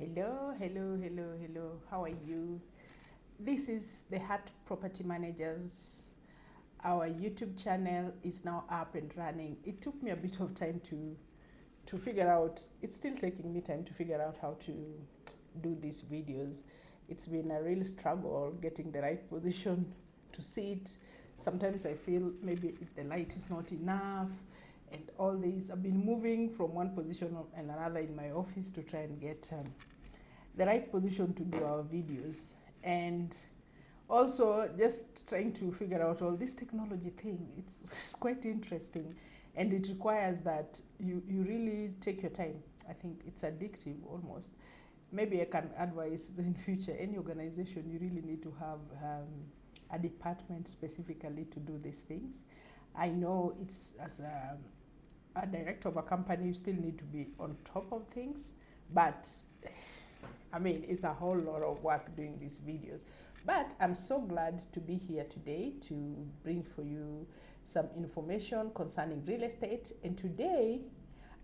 Hello, hello, hello, hello. How are you? This is the Heart Property Managers. Our YouTube channel is now up and running. It took me a bit of time to figure out. It's still taking me time to figure out how to do these videos. It's been a real struggle getting the right position to sit. Sometimes I feel maybe the light is not enough and all this. I've been moving from one position and another in my office to try and get the right position to do our videos, and also just trying to figure out all this technology thing. It's quite interesting, and it requires that you really take your time. I think it's addictive almost. Maybe I can advise in future any organization you really need to have a department specifically to do these things. I know it's as a director of a company, you still need to be on top of things, but I mean, it's a whole lot of work doing these videos. But I'm so glad to be here today to bring for you some information concerning real estate. And today,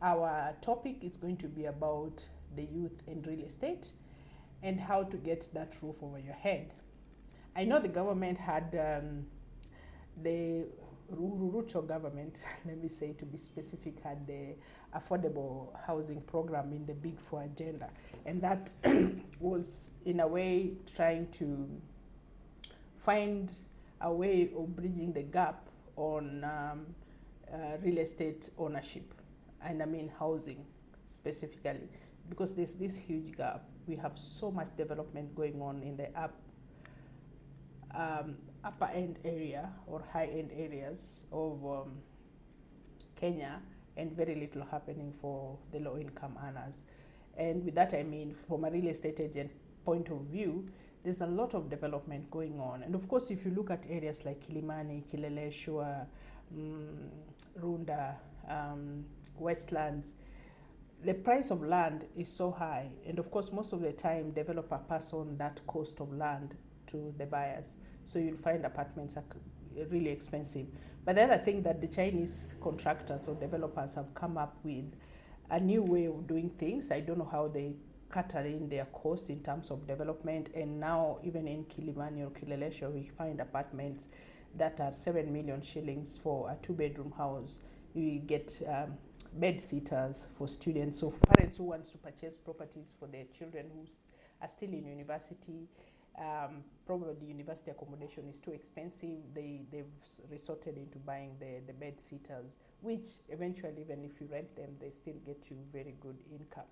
our topic is going to be about the youth in real estate and how to get that roof over your head. I know the government had the Ruto government, let me say to be specific, had the affordable housing program in the Big Four agenda, and that was in a way trying to find a way of bridging the gap on real estate ownership, and I mean housing specifically, because there's this huge gap. We have so much development going on in the upper end area or high end areas of Kenya, and very little happening for the low income earners. And with that, I mean, from a real estate agent point of view, there's a lot of development going on. And of course, if you look at areas like Kilimani, Kileleshwa, Runda, Westlands, the price of land is so high. And of course, most of the time, developer pass on that cost of land to the buyers. So you'll find apartments are really expensive. But the other thing that the Chinese contractors or developers have come up with a new way of doing things. I don't know how they cutter in their cost in terms of development. And now even in Kilimani or Kileleshwa, we find apartments that are 7 million shillings for a 2-bedroom house. You get bed sitters for students, so parents who want to purchase properties for their children who are still in university. Probably the university accommodation is too expensive. They've resorted into buying the bed sitters, which eventually, even if you rent them, they still get you very good income.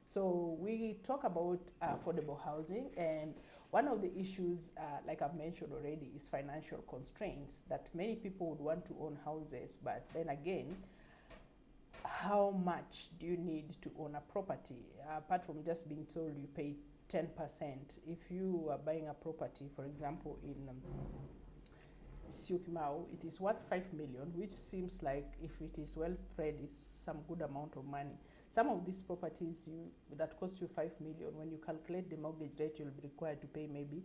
So we talk about affordable housing, and one of the issues, like I've mentioned already, is financial constraints, that many people would want to own houses, but then again, how much do you need to own a property? Apart from just being told you pay 10%, if you are buying a property, for example, in Syokimau, it is worth 5 million, which seems like, if it is well spread, is some good amount of money. Some of these properties that cost you 5 million, when you calculate the mortgage rate, you'll be required to pay maybe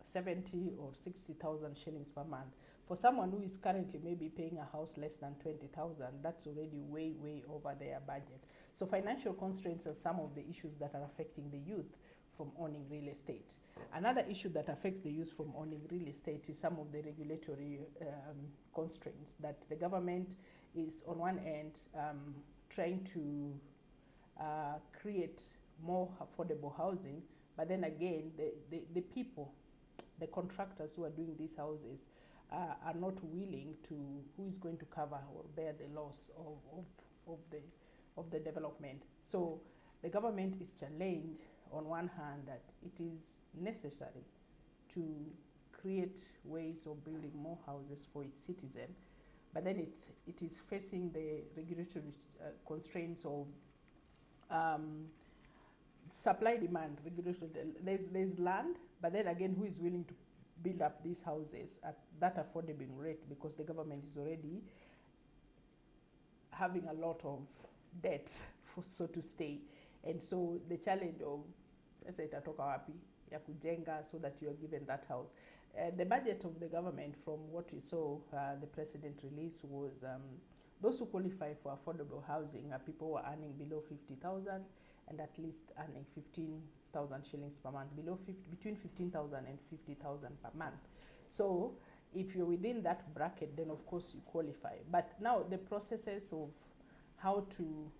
70 or 60,000 shillings per month. For someone who is currently maybe paying a house less than 20,000, that's already way, way over their budget. So financial constraints are some of the issues that are affecting the youth from owning real estate. Another issue that affects the youth from owning real estate is some of the regulatory constraints that the government is, on one end, trying to create more affordable housing, but then again, the people, the contractors who are doing these houses are not willing to, who is going to cover or bear the loss of the development. So the government is challenged on one hand that it is necessary to create ways of building more houses for its citizens, but then it is facing the regulatory constraints of supply demand regulation. There's land, but then again, who is willing to build up these houses at that affordable rate, because the government is already having a lot of debt, for so to stay. And so the challenge of, let's say, itatoka wapi ya kujenga so that you are given that house. The budget of the government, from what we saw, the president released, was those who qualify for affordable housing are people who are earning below 50,000, and at least earning 15,000 shillings per month, between 15,000 and 50,000 per month. So if you're within that bracket, then of course you qualify. But now the processes of how to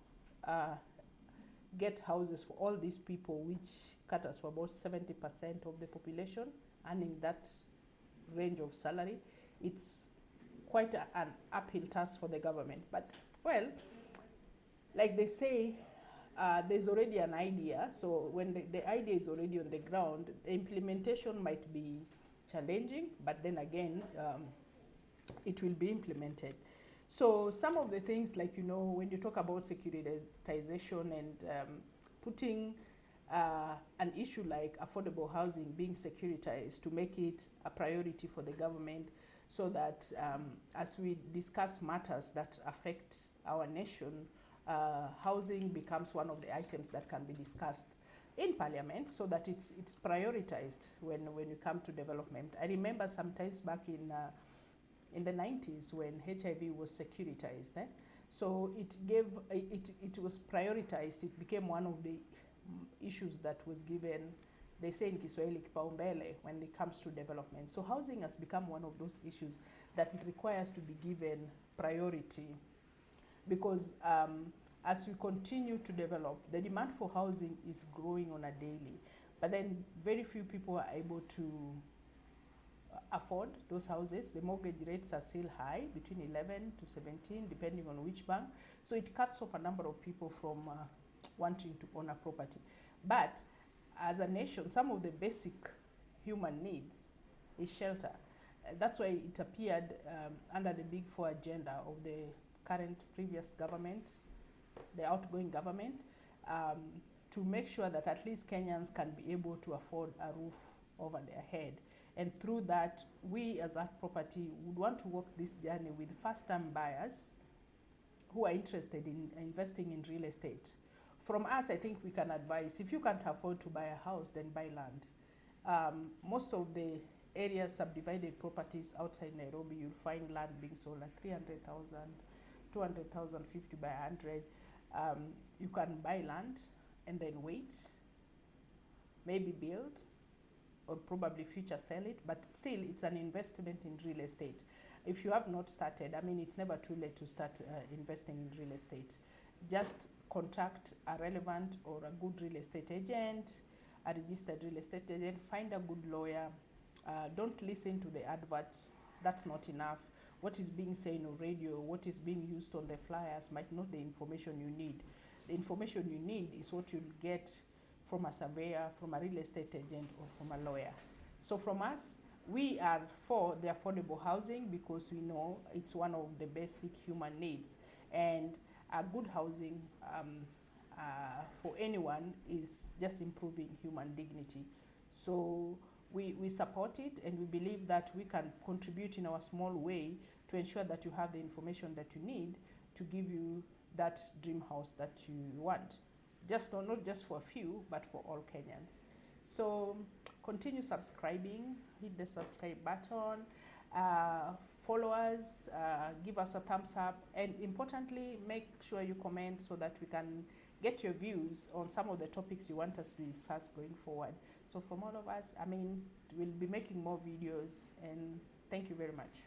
get houses for all these people, which caters for about 70% of the population earning that range of salary, it's quite an uphill task for the government. But well, like they say, there's already an idea. So when the idea is already on the ground, the implementation might be challenging, but then again, it will be implemented. So some of the things, like, when you talk about securitization and putting an issue like affordable housing being securitized to make it a priority for the government, so that as we discuss matters that affect our nation, housing becomes one of the items that can be discussed in Parliament, so that it's prioritized when you come to development. I remember sometimes back in the 90s when HIV was securitized. So it was prioritized. It became one of the issues that was given, they say in Kiswahili, kipaumbele when it comes to development. So housing has become one of those issues that it requires to be given priority, because as we continue to develop, the demand for housing is growing on a daily, but then very few people are able to afford those houses. The mortgage rates are still high, between 11 to 17, depending on which bank. So it cuts off a number of people from wanting to own a property. But as a nation, some of the basic human needs is shelter. That's why it appeared under the Big Four agenda of the previous government, the outgoing government, to make sure that at least Kenyans can be able to afford a roof over their head. And through that, we as Art Property would want to walk this journey with first-time buyers who are interested in investing in real estate. From us, I think we can advise, if you can't afford to buy a house, then buy land. Most of the areas, subdivided properties outside Nairobi, you'll find land being sold at 300,000, 200,000, 50 by 100. You can buy land and then wait, maybe build, or probably future sell it, but still it's an investment in real estate. If you have not started, I mean, it's never too late to start investing in real estate. Just contact a relevant or a good real estate agent, a registered real estate agent, find a good lawyer. Don't listen to the adverts, that's not enough. What is being said on radio, what is being used on the flyers might not be the information you need. The information you need is what you'll get from a surveyor, from a real estate agent, or from a lawyer. So from us, we are for the affordable housing because we know it's one of the basic human needs. And a good housing for anyone is just improving human dignity. So we support it, and we believe that we can contribute in our small way to ensure that you have the information that you need to give you that dream house that you want. Not just for a few, but for all Kenyans. So continue subscribing, hit the subscribe button, follow us, give us a thumbs up, and importantly, make sure you comment so that we can get your views on some of the topics you want us to discuss going forward. So from all of us, I mean, we'll be making more videos, and thank you very much.